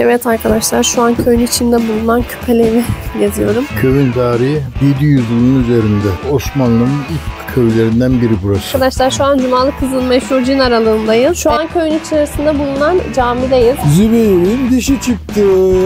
Evet arkadaşlar, şu an köyün içinde bulunan küpeleri geziyorum. Köyün tarihi 700 yılın üzerinde. Osmanlı'nın ilk köylerinden biri burası. Arkadaşlar şu an Cumalı Kız'ın meşhur cin aralığındayız. Şu an köyün içerisinde bulunan camideyiz. Zübeyir'in dişi çıktı.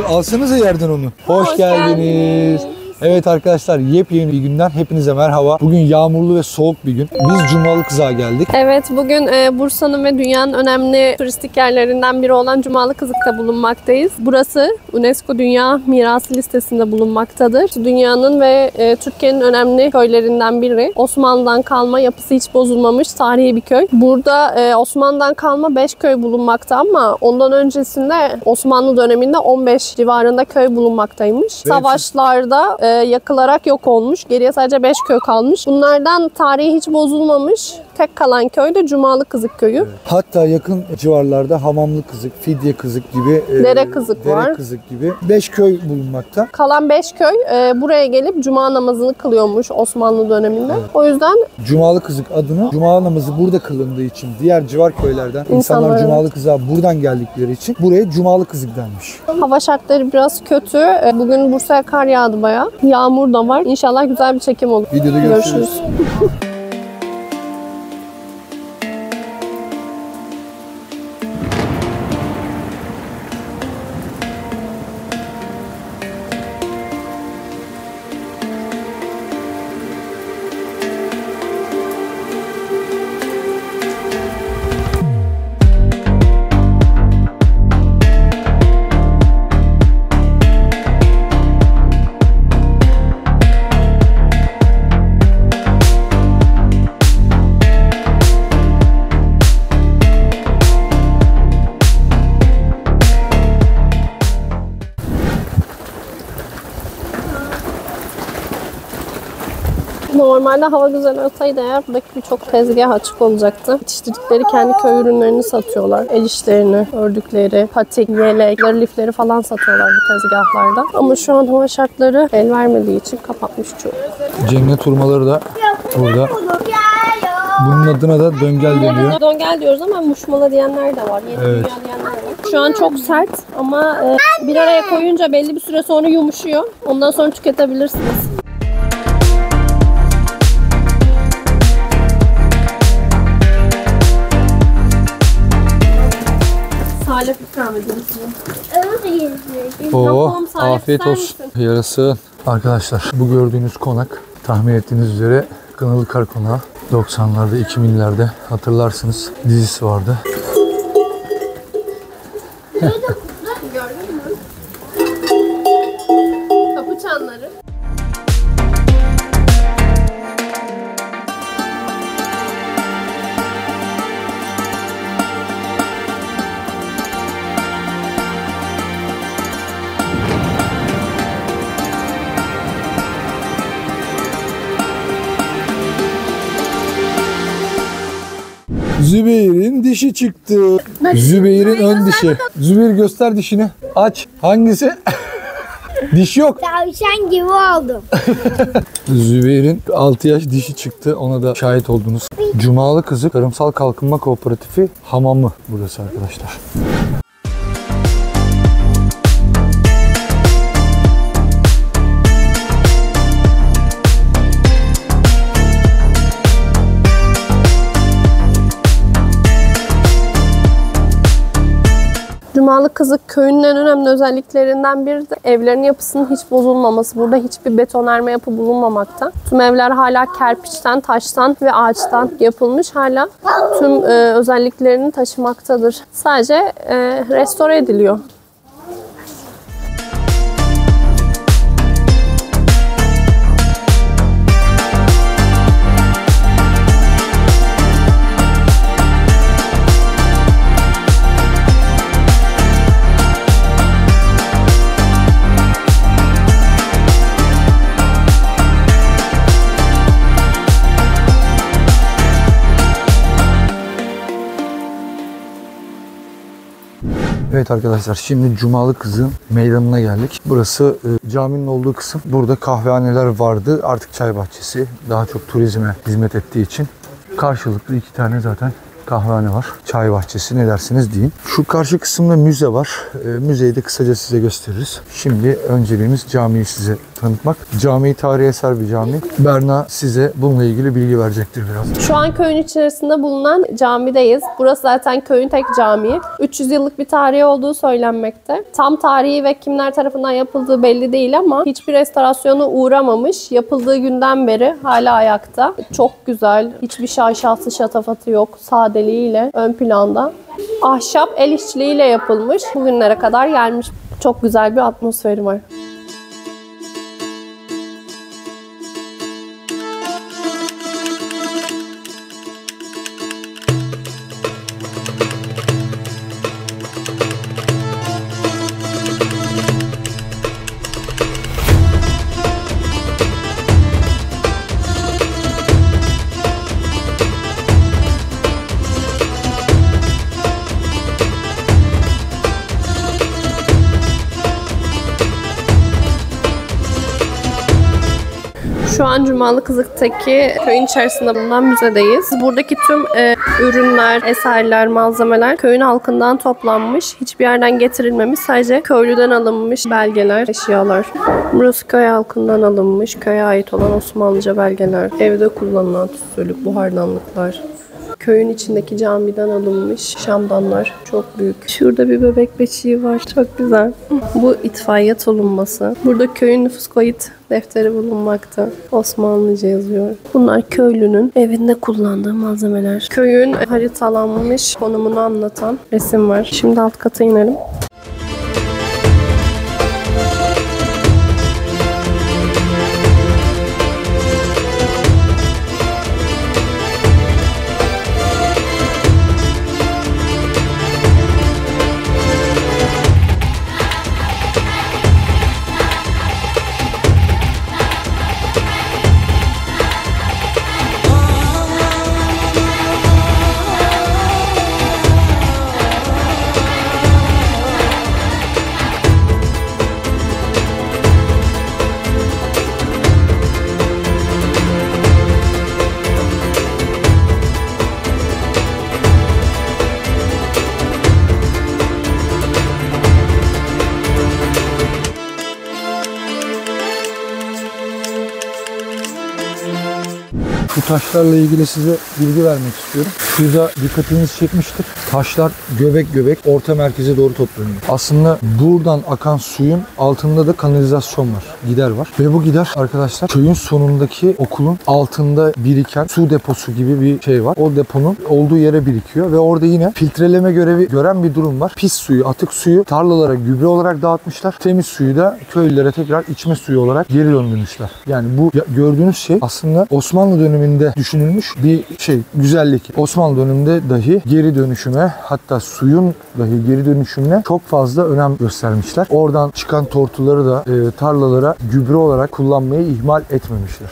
Alsanıza yerden onu. Hoş geldiniz. Evet arkadaşlar, yepyeni bir günden hepinize merhaba. Bugün yağmurlu ve soğuk bir gün. Biz Cumalı Kızık'a geldik. Evet, bugün Bursa'nın ve dünyanın önemli turistik yerlerinden biri olan Cumalı Kızık'ta bulunmaktayız. Burası UNESCO Dünya Mirası listesinde bulunmaktadır. Dünyanın ve Türkiye'nin önemli köylerinden biri. Osmanlı'dan kalma, yapısı hiç bozulmamış tarihi bir köy. Burada Osmanlı'dan kalma 5 köy bulunmakta ama ondan öncesinde Osmanlı döneminde 15 civarında köy bulunmaktaymış. Savaşlarda yakılarak yok olmuş. Geriye sadece 5 köy kalmış. Bunlardan tarihi hiç bozulmamış. Tek kalan köy de Cumalı Kızık köyü. Evet. Hatta yakın civarlarda Hamamlı Kızık, Fidye Kızık gibi, Dere Kızık var. Dere Kızık gibi 5 köy bulunmakta. Kalan 5 köy buraya gelip cuma namazını kılıyormuş Osmanlı döneminde. Evet. O yüzden Cumalı Kızık adını, cuma namazı burada kılındığı için diğer civar köylerden insanlar Cumalı Kızık'a buradan geldikleri için buraya Cumalı Kızık denmiş. Hava şartları biraz kötü. Bugün Bursa'ya kar yağdı bayağı. Yağmur da var. İnşallah güzel bir çekim olur. Videoda görüşürüz. Normalde hava güzel olsaydı eğer buradaki birçok tezgah açık olacaktı. Yetiştirdikleri kendi köy ürünlerini satıyorlar. El işlerini, ördükleri, patik, yelek, lifleri falan satıyorlar bu tezgahlarda. Ama şu an hava şartları el vermediği için kapatmış çoğu. Cennet hurmaları da burada. Bunun adına da döngel deniyor. Döngel diyoruz ama muşmala diyenler de var. Yeni dünya diyenler var. Şu an çok sert ama bir araya koyunca belli bir süre sonra yumuşuyor. Ondan sonra tüketebilirsiniz. Salep ikram ederiz. Oo, afiyet olsun. Yarası. Arkadaşlar, bu gördüğünüz konak tahmin ettiğiniz üzere Kınalı Kar Konağı. 90'larda, 2000'lerde hatırlarsınız dizisi vardı. Gördün mü? Kapı çanları. Zübeyir'in dişi çıktı. Zübeyir'in ön dişi. Zübeyir göster dişini. Aç. Hangisi? Diş yok. Tavşan gibi oldum. Zübeyir'in 6 yaş dişi çıktı. Ona da şahit oldunuz. Cumalı Kızık Tarımsal Kalkınma Kooperatifi hamamı burası arkadaşlar. Cumalı Kızık köyünün en önemli özelliklerinden biri de evlerin yapısının hiç bozulmaması. Burada hiçbir betonarme yapı bulunmamakta. Tüm evler hala kerpiçten, taştan ve ağaçtan yapılmış. Hala tüm özelliklerini taşımaktadır. Sadece restore ediliyor. Evet arkadaşlar, şimdi Cumalı Kızık'ın meydanına geldik. Burası caminin olduğu kısım. Burada kahvehaneler vardı. Artık çay bahçesi. Daha çok turizme hizmet ettiği için karşılıklı 2 tane zaten kahvehane var. Çay bahçesi, ne dersiniz deyin. Şu karşı kısımda müze var. Müzeyi de kısaca size gösteririz. Şimdi önceliğimiz camiyi size tanıtmak. Cami tarihi eser bir cami. Berna size bununla ilgili bilgi verecektir biraz. Şu an köyün içerisinde bulunan camideyiz. Burası zaten köyün tek camii. 300 yıllık bir tarihi olduğu söylenmekte. Tam tarihi ve kimler tarafından yapıldığı belli değil ama hiçbir restorasyona uğramamış. Yapıldığı günden beri hala ayakta. Çok güzel. Hiçbir şaşası şatafatı yok. Sadeliğiyle ön planda. Ahşap el işçiliğiyle yapılmış. Bugünlere kadar gelmiş. Çok güzel bir atmosferi var. Şu an Cumalı Kızık'taki köyün içerisinde bulunan müzedeyiz. Buradaki tüm ürünler, eserler, malzemeler köyün halkından toplanmış. Hiçbir yerden getirilmemiş. Sadece köylüden alınmış belgeler, eşyalar. Burası köy halkından alınmış. Köye ait olan Osmanlıca belgeler. Evde kullanılan tütsülük, buhardanlıklar. Köyün içindeki camiden alınmış şamdanlar. Çok büyük. Şurada bir bebek beşiği var. Çok güzel. Bu itfaiye tulumması. Burada köyün nüfus kayıt defteri bulunmakta. Osmanlıca yazıyor. Bunlar köylünün evinde kullandığı malzemeler. Köyün haritalanmış konumunu anlatan resim var. Şimdi alt kata inelim. Şu taşlarla ilgili size bilgi vermek istiyorum. Şurada dikkatinizi çekmiştir. Taşlar göbek göbek orta merkeze doğru toplanıyor. Aslında buradan akan suyun altında da kanalizasyon var. Gider var. Ve bu gider arkadaşlar köyün sonundaki okulun altında biriken su deposu gibi bir şey var. O deponun olduğu yere birikiyor ve orada yine filtreleme görevi gören bir durum var. Pis suyu, atık suyu tarlalara gübre olarak dağıtmışlar. Temiz suyu da köylülere tekrar içme suyu olarak geri döndürmüşler. Yani bu gördüğünüz şey aslında Osmanlı döneminde düşünülmüş bir şey, güzellik. Osmanlı döneminde dahi geri dönüşüme, hatta suyun dahi geri dönüşümüne çok fazla önem göstermişler. Oradan çıkan tortuları da tarlalara gübre olarak kullanmayı ihmal etmemişler.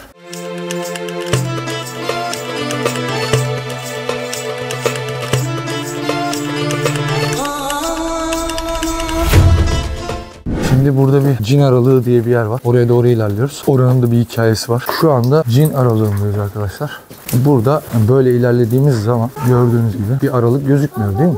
Şimdi burada bir cin aralığı diye bir yer var. Oraya doğru ilerliyoruz. Oranın da bir hikayesi var. Şu anda cin aralığındayız arkadaşlar. Burada böyle ilerlediğimiz zaman gördüğünüz gibi bir aralık gözükmüyor değil mi?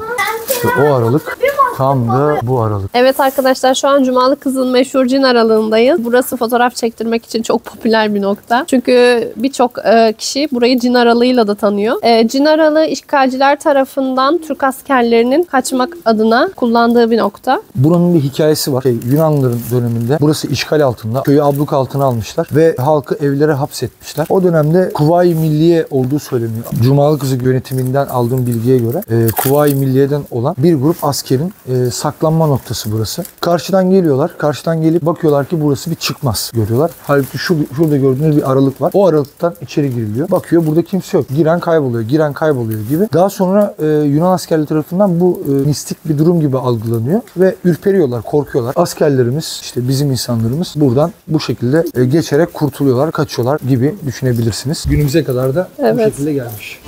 İşte o aralık tam da bu aralık. Evet arkadaşlar, şu an Cumalı Kız'ın meşhur cin aralığındayız. Burası fotoğraf çektirmek için çok popüler bir nokta. Çünkü birçok kişi burayı cin aralığıyla da tanıyor. Cin aralığı işgalciler tarafından Türk askerlerinin kaçmak adına kullandığı bir nokta. Buranın bir hikayesi var. Yunanlıların döneminde burası işgal altında. Köyü abluk altına almışlar ve halkı evlere hapsetmişler. O dönemde Kuvayi Milliye olduğu söyleniyor. Cumalı Kızı yönetiminden aldığım bilgiye göre Kuvayi Milliye'den olan bir grup askerin saklanma noktası burası. Karşıdan geliyorlar. Karşıdan gelip bakıyorlar ki burası bir çıkmaz görüyorlar. Halbuki şurada gördüğünüz bir aralık var. O aralıktan içeri giriliyor. Bakıyor burada kimse yok. Giren kayboluyor. Giren kayboluyor gibi. Daha sonra Yunan askerleri tarafından bu mistik bir durum gibi algılanıyor ve ürperiyorlar, korkuyorlar. Askerlerimiz, işte bizim insanlarımız buradan bu şekilde geçerek kurtuluyorlar, kaçıyorlar gibi düşünebilirsiniz. Günümüze kadar da bu şekilde gelmiş.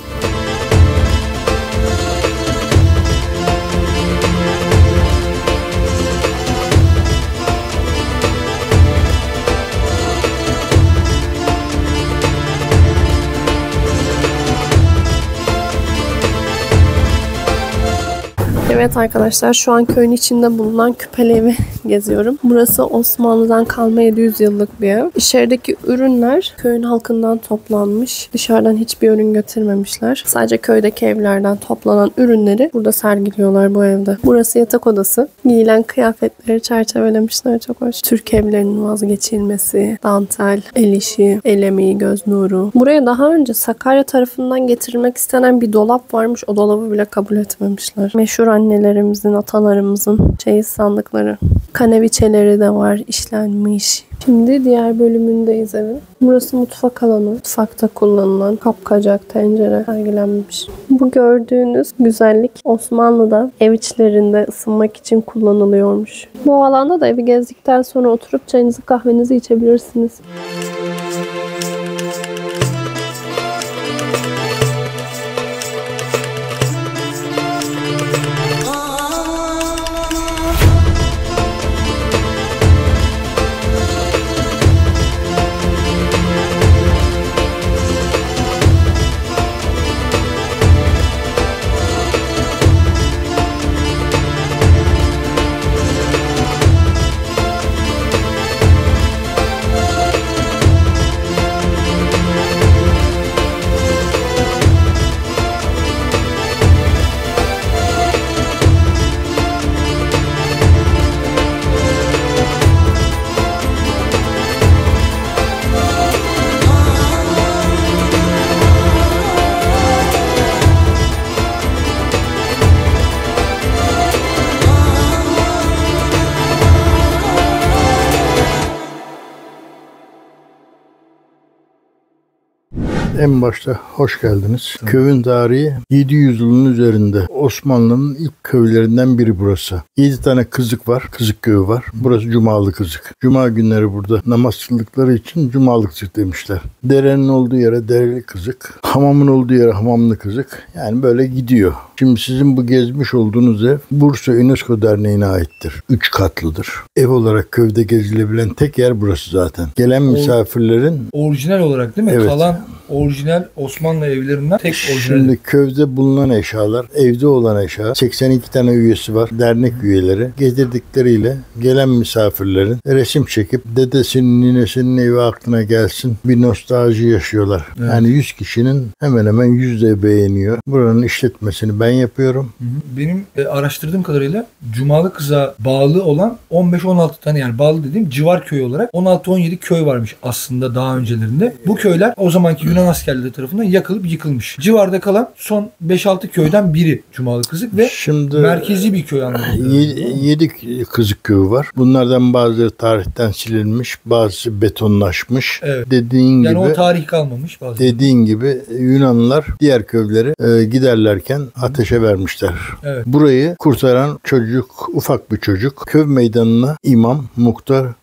Evet arkadaşlar, şu an köyün içinde bulunan Küpeli evi geziyorum. Burası Osmanlı'dan kalma 700 yıllık bir ev. İçerideki ürünler köyün halkından toplanmış. Dışarıdan hiçbir ürün götürmemişler. Sadece köydeki evlerden toplanan ürünleri burada sergiliyorlar bu evde. Burası yatak odası. Giyilen kıyafetleri çerçevelemişler, çok hoş. Türk evlerinin vazgeçilmesi, dantel, el işi, el emeği, göz nuru. Buraya daha önce Sakarya tarafından getirilmek istenen bir dolap varmış. O dolabı bile kabul etmemişler. Meşhur annelerimizin, atalarımızın çeyiz sandıkları. Kaneviçeleri de var, işlenmiş. Şimdi diğer bölümündeyiz evin. Burası mutfak alanı. Mutfakta kullanılan kapkacak, tencere sergilenmiş. Bu gördüğünüz güzellik Osmanlı'da ev içlerinde ısınmak için kullanılıyormuş. Bu alanda da evi gezdikten sonra oturup çayınızı kahvenizi içebilirsiniz. En başta hoş geldiniz. Köyün tarihi 700 yılın üzerinde. Osmanlı'nın ilk köylerinden biri burası. 7 tane kızık var. Kızık köyü var. Burası Cumalı Kızık. Cuma günleri burada namaz kıldıkları için Cumalı Kızık demişler. Derenin olduğu yere Dereli Kızık. Hamamın olduğu yere Hamamlı Kızık. Yani böyle gidiyor. Şimdi sizin bu gezmiş olduğunuz ev Bursa UNESCO Derneği'ne aittir. 3 katlıdır. Ev olarak köyde gezilebilen tek yer burası zaten. Gelen misafirlerin... Orijinal olarak değil mi? Evet. Kalan orijinal Osmanlı evlerinden tek orijinal. Şimdi köyde bulunan eşyalar, evde olan eşya, 82 tane üyesi var, dernek üyeleri. Gezdirdikleriyle gelen misafirlerin resim çekip dedesinin, ninesinin evi aklına gelsin, bir nostalji yaşıyorlar. Evet. Yani 100 kişinin hemen hemen 100'de beğeniyor. Buranın işletmesini ben yapıyorum. Benim araştırdığım kadarıyla Cumalı Kızık'a bağlı olan 15-16 tane, yani bağlı dediğim civar köy olarak 16-17 köy varmış aslında daha öncelerinde. Bu köyler o zamanki Yunan askerleri tarafından yakılıp yıkılmış. Civarda kalan son 5-6 köyden biri Cumalı Kızık ve Şimdi merkezi bir köy anlamında. 7 Kızık köyü var. Bunlardan bazıları tarihten silinmiş, bazısı betonlaşmış. Evet. Dediğin Yani gibi o tarih kalmamış bazı. Dediğin gibi Yunanlılar diğer köyleri giderlerken ateşe vermişler. Evet. Burayı kurtaran çocuk, ufak bir çocuk, köy meydanına imam,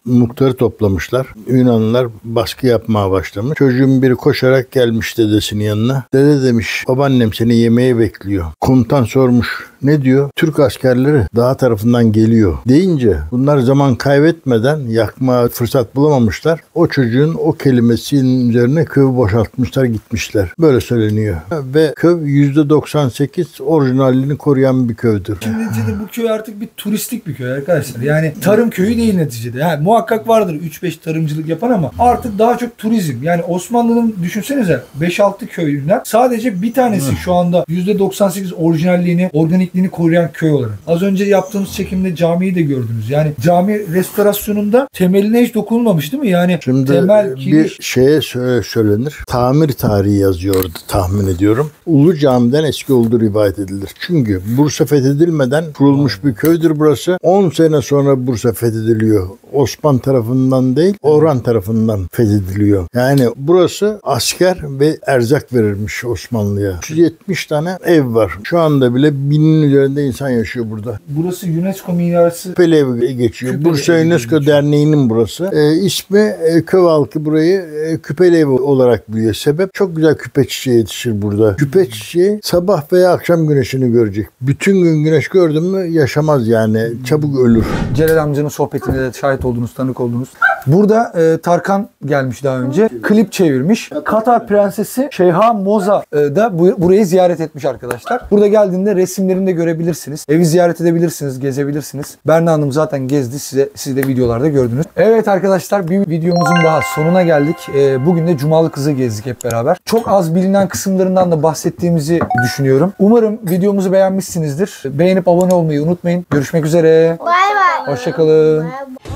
muhtarı toplamışlar. Yunanlılar baskı yapmaya başlamış. Çocuğun biri koşarak gelmiş dedesinin yanına. Dede demiş, babaannem seni yemeğe bekliyor. Komutan sormuş, ne diyor? Türk askerleri dağ tarafından geliyor deyince bunlar zaman kaybetmeden yakma fırsat bulamamışlar. O çocuğun o kelimesinin üzerine köyü boşaltmışlar, gitmişler. Böyle söyleniyor. Ve köy %98 orijinalliğini koruyan bir köydür. Şimdi neticede bu köy artık bir turistik bir köy arkadaşlar. Yani tarım köyü değil neticede. Yani muhakkak vardır 3-5 tarımcılık yapan ama artık daha çok turizm. Yani Osmanlı'nın düşünsenize 5-6 köyünden sadece bir tanesi şu anda %98 orijinalliğini, organikliğini koruyan köy olarak. Az önce yaptığımız çekimde camiyi de gördünüz. Yani cami restorasyonunda temeline hiç dokunulmamış değil mi? Yani Şimdi temel, bir şeye söylenir. Tamir tarihi yazıyordu tahmin ediyorum. Ulu Cami'den eski olduğu rivayet edilir. Çünkü Bursa fethedilmeden kurulmuş bir köydür burası. 10 sene sonra Bursa fethediliyor. Osman tarafından değil, Orhan tarafından fethediliyor. Yani burası asker ve erzak verirmiş Osmanlı'ya. 170 tane ev var. Şu anda bile 1000'in üzerinde insan yaşıyor burada. burası UNESCO mirası. Küpeli evi geçiyor. Küpeli Bursa evi UNESCO geçiyor. Derneği'nin burası. İsmi köy halkı burayı Küpeli evi olarak biliyor. Sebep çok güzel küpe çiçeği yetişir burada. Küpe çiçeği sabah veya akşam güneşini görecek. Bütün gün güneş gördün mü yaşamaz yani. Çabuk ölür. Celal amcanın sohbetine de şahit oldunuz, tanık oldunuz. Burada Tarkan gelmiş daha önce. Klip çevirmiş. Katar Prensesi Şeyha Moza da burayı ziyaret etmiş arkadaşlar. Burada geldiğinde resimlerini de görebilirsiniz. Evi ziyaret edebilirsiniz, gezebilirsiniz. Berna Hanım zaten gezdi. Siz de videolarda gördünüz. Evet arkadaşlar, bir videomuzun daha sonuna geldik. Bugün de Cumalı Kızı gezdik hep beraber. Çok az bilinen kısımlarından da bahsettiğimizi düşünüyorum. Umarım videomuzu beğenmişsinizdir. Beğenip abone olmayı unutmayın. Görüşmek üzere. Bay bay. Hoşça kalın. Bay bay.